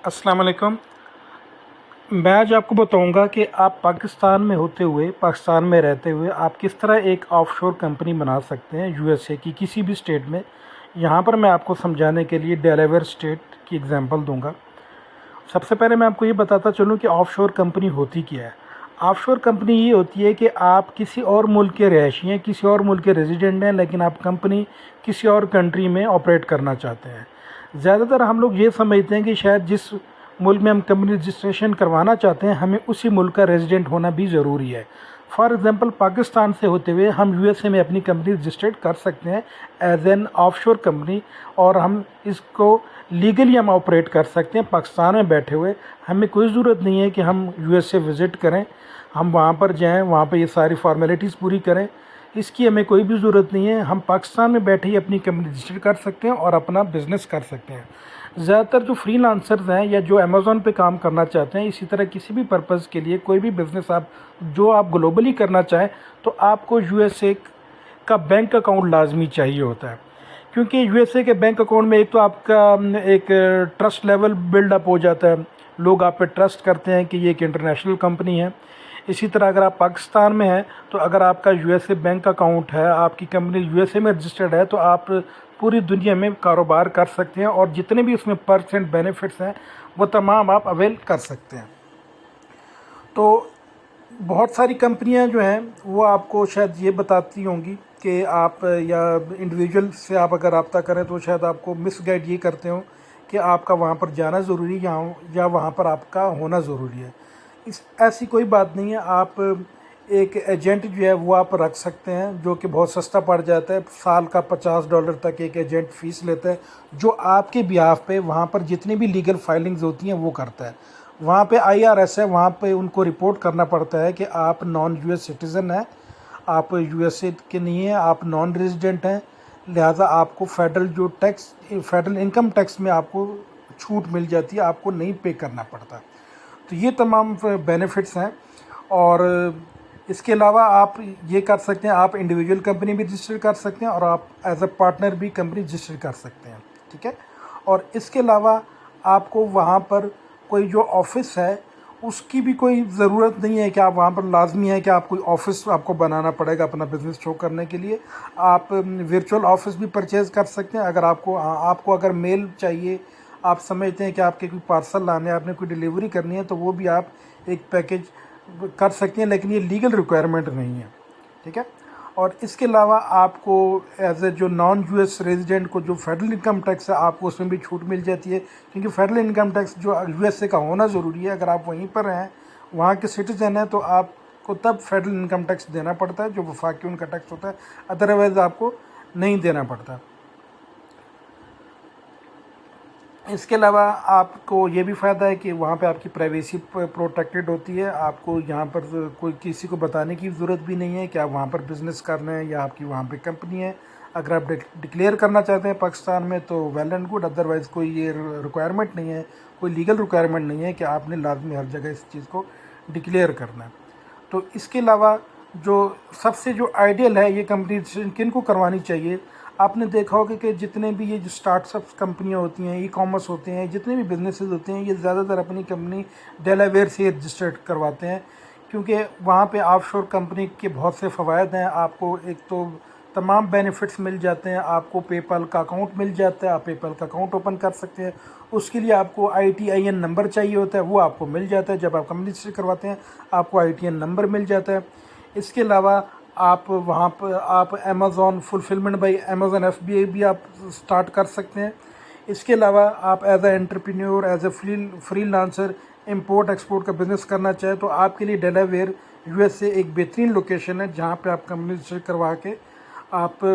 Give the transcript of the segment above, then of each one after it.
अस्सलाम वालेकुम। मैं आज आपको बताऊंगा कि आप पाकिस्तान में होते हुए, पाकिस्तान में रहते हुए आप किस तरह एक ऑफशोर कंपनी बना सकते हैं यूएसए की किसी भी स्टेट में। यहाँ पर मैं आपको समझाने के लिए डेलावेयर स्टेट की एग्जांपल दूंगा। सबसे पहले मैं आपको ये बताता चलूँ कि ऑफशोर कंपनी होती क्या है। ऑफशोर कंपनी ये होती है कि आप किसी और मुल्क के रहायशी हैं, किसी और मुल्क के रेजिडेंट हैं, लेकिन आप कंपनी किसी और कंट्री में ऑपरेट करना चाहते हैं। ज़्यादातर हम लोग ये समझते हैं कि शायद जिस मुल्क में हम कंपनी रजिस्ट्रेशन करवाना चाहते हैं हमें उसी मुल्क का रेजिडेंट होना भी ज़रूरी है। फॉर एग्ज़ाम्पल पाकिस्तान से होते हुए हम यूएसए में अपनी कंपनी रजिस्टर्ड कर सकते हैं एज एन ऑफशोर कंपनी, और हम इसको लीगली हम ऑपरेट कर सकते हैं पाकिस्तान में बैठे हुए। हमें कोई ज़रूरत नहीं है कि हम यूएसए विज़िट करें, हम वहाँ पर जाएं, वहाँ पर ये सारी फॉर्मेलिटीज़ पूरी करें। इसकी हमें कोई भी ज़रूरत नहीं है। हम पाकिस्तान में बैठे ही अपनी कंपनी रजिस्टर कर सकते हैं और अपना बिज़नेस कर सकते हैं। ज़्यादातर जो फ्रीलांसर्स हैं या जो अमेज़ॉन पे काम करना चाहते हैं, इसी तरह किसी भी पर्पज़ के लिए कोई भी बिज़नेस आप ग्लोबली करना चाहें तो आपको यूएसए का बैंक अकाउंट लाजमी चाहिए होता है। क्योंकि यूएसए के बैंक अकाउंट में एक तो आपका एक ट्रस्ट लेवल बिल्डअप हो जाता है, लोग आप पे ट्रस्ट करते हैं कि ये एक इंटरनेशनल कंपनी है। इसी तरह अगर आप पाकिस्तान में हैं तो अगर आपका यूएसए बैंक अकाउंट है, आपकी कंपनी यूएसए में रजिस्टर्ड है, तो आप पूरी दुनिया में कारोबार कर सकते हैं और जितने भी उसमें परसेंट बेनिफिट्स हैं वो तमाम आप अवेल कर सकते हैं। तो बहुत सारी कंपनियां जो हैं वो आपको शायद ये बताती होंगी कि आप या इंडिविजुअल से आप अगर रब्ता करें तो शायद आपको मिसगाइड ये करते हो कि आपका वहाँ पर जाना ज़रूरी है या वहाँ पर आपका होना ज़रूरी है। ऐसी कोई बात नहीं है। आप एक एजेंट जो है वो आप रख सकते हैं जो कि बहुत सस्ता पड़ जाता है। साल का $50 तक एक एजेंट फ़ीस लेता है जो आपके बिहाफ पे वहाँ पर जितनी भी लीगल फाइलिंग्स होती हैं वो करता है। वहाँ पे आईआरएस है, वहाँ पे उनको रिपोर्ट करना पड़ता है कि आप नॉन यूएस सिटीज़न हैं, आप यूएसए के नहीं हैं, आप नॉन रेजिडेंट हैं, लिहाजा आपको फेडरल इनकम टैक्स में आपको छूट मिल जाती है, आपको नहीं पे करना पड़ता। तो ये तमाम बेनिफिट्स हैं। और इसके अलावा आप ये कर सकते हैं, आप इंडिविजुअल कंपनी भी रजिस्टर कर सकते हैं और आप एज अ पार्टनर भी कंपनी रजिस्टर कर सकते हैं, ठीक है। और इसके अलावा आपको वहाँ पर कोई जो ऑफिस है उसकी भी कोई ज़रूरत नहीं है कि आप वहाँ पर लाजमी है कि आप कोई ऑफिस आपको बनाना पड़ेगा अपना बिज़नेस शो करने के लिए। आप वर्चुअल ऑफिस भी परचेज़ कर सकते हैं। अगर आपको अगर मेल चाहिए, आप समझते हैं कि आपके कोई पार्सल लाने, आपने कोई डिलीवरी करनी है, तो वो भी आप एक पैकेज कर सकते हैं, लेकिन ये लीगल रिक्वायरमेंट नहीं है, ठीक है। और इसके अलावा आपको एज ए जो नॉन यूएस रेजिडेंट को जो फेडरल इनकम टैक्स है आपको उसमें भी छूट मिल जाती है, क्योंकि फेडरल इनकम टैक्स जो यूएसए का होना ज़रूरी है। अगर आप वहीं पर हैं, वहाँ के सिटीज़न हैं, तो आपको तब फेडरल इनकम टैक्स देना पड़ता है जो वफाकी उनका टैक्स होता है, अदरवाइज़ आपको नहीं देना पड़ता। इसके अलावा आपको ये भी फ़ायदा है कि वहाँ पे आपकी प्राइवेसी प्रोटेक्टेड होती है। आपको यहाँ पर कोई किसी को बताने की ज़रूरत भी नहीं है कि आप वहाँ पर बिज़नेस कर रहे हैं या आपकी वहाँ पे कंपनी है। अगर आप डिक्लेयर करना चाहते हैं पाकिस्तान में तो वेल एंड गुड, अदरवाइज़ कोई ये रिक्वायरमेंट नहीं है, कोई लीगल रिक्वायरमेंट नहीं है कि आपने लाजमी हर जगह इस चीज़ को डिक्लेयर करना है। तो इसके अलावा जो सबसे जो आइडियल है ये कंपनी किन को करवानी चाहिए, आपने देखा होगा कि जितने भी ये जो स्टार्टअप्स कंपनियां होती हैं, ई कॉमर्स होते हैं, जितने भी बिजनेसेस होते हैं, ये ज़्यादातर अपनी कंपनी डेलावेयर से रजिस्टर्ड करवाते हैं, क्योंकि वहाँ पे ऑफशोर कंपनी के बहुत से फ़वाद हैं। आपको एक तो तमाम बेनिफिट्स मिल जाते हैं, आपको पेपल का अकाउंट मिल जाता है, आप पेपल का अकाउंट ओपन कर सकते हैं। उसके लिए आपको ITIN नंबर चाहिए होता है, वो आपको मिल जाता है। जब आप कंपनी रजिस्टर करवाते हैं आपको ITIN नंबर मिल जाता है। इसके अलावा आप वहाँ पर आप Amazon fulfilment by Amazon FBA भी आप स्टार्ट कर सकते हैं। इसके अलावा आप as a entrepreneur, as a freelancer import export का बिज़नेस करना चाहें तो आपके लिए डेलावेयर USA एक बेहतरीन लोकेशन है जहाँ पे आप कंपनी रजिस्टर करवा के आप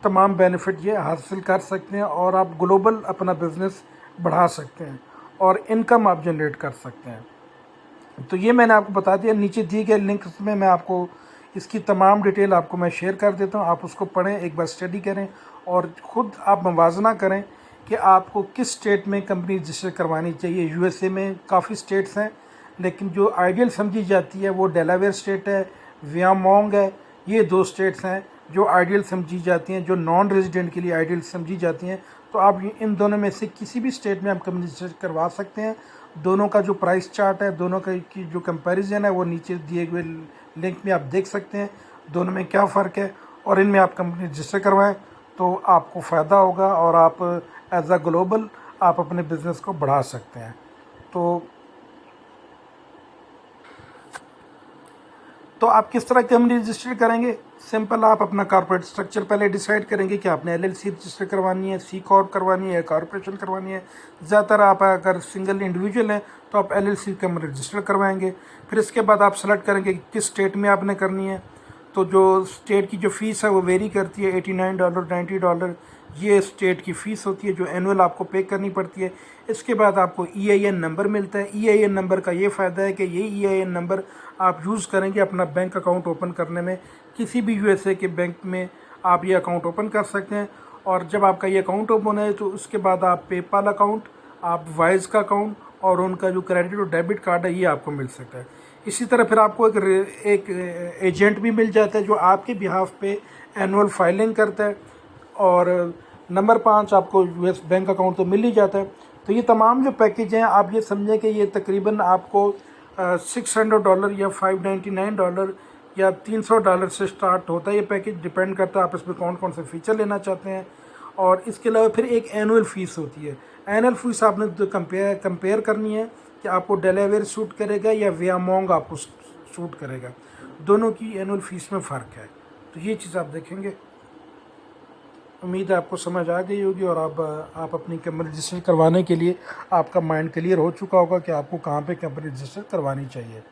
तमाम बेनिफिट ये हासिल कर सकते हैं और आप ग्लोबल अपना बिज़नेस बढ़ा सकते हैं और इनकम आप जनरेट कर सकते हैं। तो ये मैंने आपको बता दिया। नीचे दिए गए लिंक्स में मैं आपको इसकी तमाम डिटेल आपको मैं शेयर कर देता हूँ। आप उसको पढ़ें, एक बार स्टडी करें और ख़ुद आप मुवाजना करें कि आपको किस स्टेट में कंपनी रजिस्टर करवानी चाहिए। USA में काफ़ी स्टेट्स हैं, लेकिन जो आइडियल समझी जाती है वो डेलावेयर स्टेट है, वियामोंग है। ये 2 स्टेट्स हैं जो आइडियल समझी जाती हैं, जो नॉन रेजिडेंट के लिए आइडियल समझी जाती हैं। तो आप इन दोनों में से किसी भी स्टेट में आप कंपनी रजिस्टर करवा सकते हैं। दोनों का जो प्राइस चार्ट है, दोनों का की जो कंपैरिजन है, वो नीचे दिए हुए लिंक में आप देख सकते हैं दोनों में क्या फ़र्क है, और इनमें आप कंपनी रजिस्टर करवाएं तो आपको फ़ायदा होगा और आप एज अ ग्लोबल आप अपने बिज़नेस को बढ़ा सकते हैं। तो आप किस तरह कंपनी रजिस्टर करेंगे? सिंपल, आप अपना कॉर्पोरेट स्ट्रक्चर पहले डिसाइड करेंगे कि आपने एलएलसी रजिस्टर करवानी है, सी कॉर्प करवानी है, कॉर्पोरेशन करवानी है। ज़्यादातर आप अगर सिंगल इंडिविजुअल हैं तो आप एलएलसी कंपनी रजिस्टर करवाएंगे। फिर इसके बाद आप सेलेक्ट करेंगे कि किस स्टेट में आपने करनी है। तो जो स्टेट की जो फ़ीस है वो वेरी करती है, $89 $90 ये स्टेट की फ़ीस होती है जो एनुअल आपको पे करनी पड़ती है। इसके बाद आपको EIN नंबर मिलता है। EIN नंबर का ये फ़ायदा है कि ये EIN नंबर आप यूज़ करेंगे अपना बैंक अकाउंट ओपन करने में। किसी भी USA के बैंक में आप ये अकाउंट ओपन कर सकते हैं, और जब आपका ये अकाउंट ओपन है तो उसके बाद आप पेपाल अकाउंट, आप वाइज का अकाउंट और उनका जो क्रेडिट और डेबिट कार्ड है ये आपको मिल सकता है। इसी तरह फिर आपको एक एजेंट भी मिल जाता है जो आपके बिहाफ पे एनुअल फाइलिंग करता है। और नंबर 5, आपको US बैंक अकाउंट तो मिल ही जाता है। तो ये तमाम जो पैकेज हैं, आप ये समझें कि ये तकरीबन आपको $600 या $599 या $300 से स्टार्ट होता है। ये पैकेज डिपेंड करता है आप इसमें कौन कौन से फ़ीचर लेना चाहते हैं। और इसके अलावा फिर एक एनुअल फ़ीस होती है। एनुअल फ़ीस आपने तो कंपेयर करनी है कि आपको डेलावेयर सूट करेगा या वियामोंग आपको सूट करेगा। दोनों की एनुअल फ़ीस में फ़र्क है। तो ये चीज़ आप देखेंगे। उम्मीद है आपको समझ आ गई होगी और आप अपनी कंपनी रजिस्टर करवाने के लिए आपका माइंड क्लियर हो चुका होगा कि आपको कहाँ पे कंपनी रजिस्टर करवानी चाहिए।